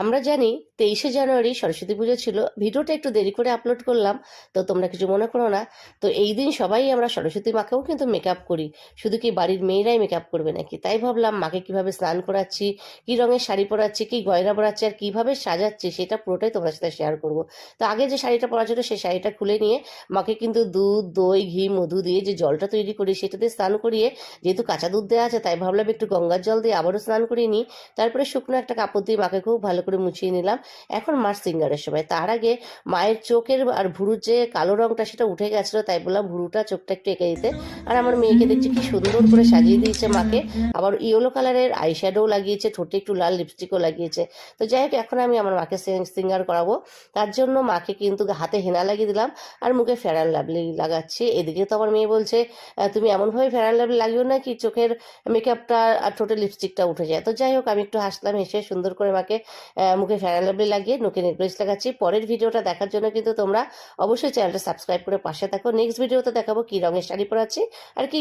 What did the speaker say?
আমরা জানি 23শে জানুয়ারি সরস্বতী পুজো ছিল। ভিডিওটা একটু দেরি করে আপলোড করলাম, তো তোমরা কিছু মনে করো না। তো এই দিন সবাই আমরা সরস্বতী মাকেও কিন্তু মেকআপ করি। শুধু কি বাড়ির মেয়েরাই মেকআপ করবে নাকি? তাই ভাবলাম মাকে কিভাবে স্নান করাচ্ছি, কি রঙের শাড়ি পরাচ্ছি, কি গয়না পরাচ্ছি আর কিভাবে সাজাচ্ছি সেটা পুরোটাই তোমার সাথে শেয়ার করব। তো আগে যে শাড়িটা পরা ছিল সেই শাড়িটা খুলে নিয়ে মাকে কিন্তু দুধ, দই, ঘি, মধু দিয়ে যে জলটা তৈরি করি সেটা দিয়ে স্নান করিয়ে, যেহেতু কাঁচা দুধ দেওয়া আছে তাই ভাবলাম একটু গঙ্গার জল দিয়ে আবারও স্নান করিয়ে নিই। তারপরে শুকনো একটা কাপড় দিয়ে মাকে খুব ভালো করে মুছিয়ে নিলাম। এখন মার সিঙ্গারের সময়, তার আগে মায়ের চোখের আর ভুরুর যে কালো রংটা সেটা উঠে গেছিলো, তাই বললাম ভুরুটা চোখটা একটু এঁকে দিতে। আর আমার মেয়েকে দেখছি কি সুন্দর করে সাজিয়ে দিয়েছে মাকে, আবার ইয়েলো কালারের আইশ্যাডো লাগিয়েছে, ঠোঁটে একটু লাল লিপস্টিকও লাগিয়েছে। তো যাই হোক, এখন আমি আমার মাকে সিঙ্গার করাবো। তার জন্য মাকে কিন্তু হাতে হেনা লাগিয়ে দিলাম আর মুখে ফেয়ার অ্যান্ড লাভলি লাগাচ্ছি। এদিকে তো আমার মেয়ে বলছে, তুমি এমনভাবে ফেয়ার অ্যান্ড লাভলি লাগিও না কি চোখের মেকআপটা আর ঠোঁটের লিপস্টিকটা উঠে যায়। তো যাই হোক, আমি একটু হাসলাম, হেসে সুন্দর করে মাকে মুখে ফেয়ার অ্যান্ড লাভলি লাগিয়ে নোকে নেলপলিশ লাগাচ্ছি। পরের ভিডিওটা দেখার জন্য কিন্তু তোমরা অবশ্যই চ্যানেলটা সাবস্ক্রাইব করে পাশে থাকো। নেক্সট ভিডিওতে দেখাবো কি রঙের শাড়ি পরাচ্ছি আর কি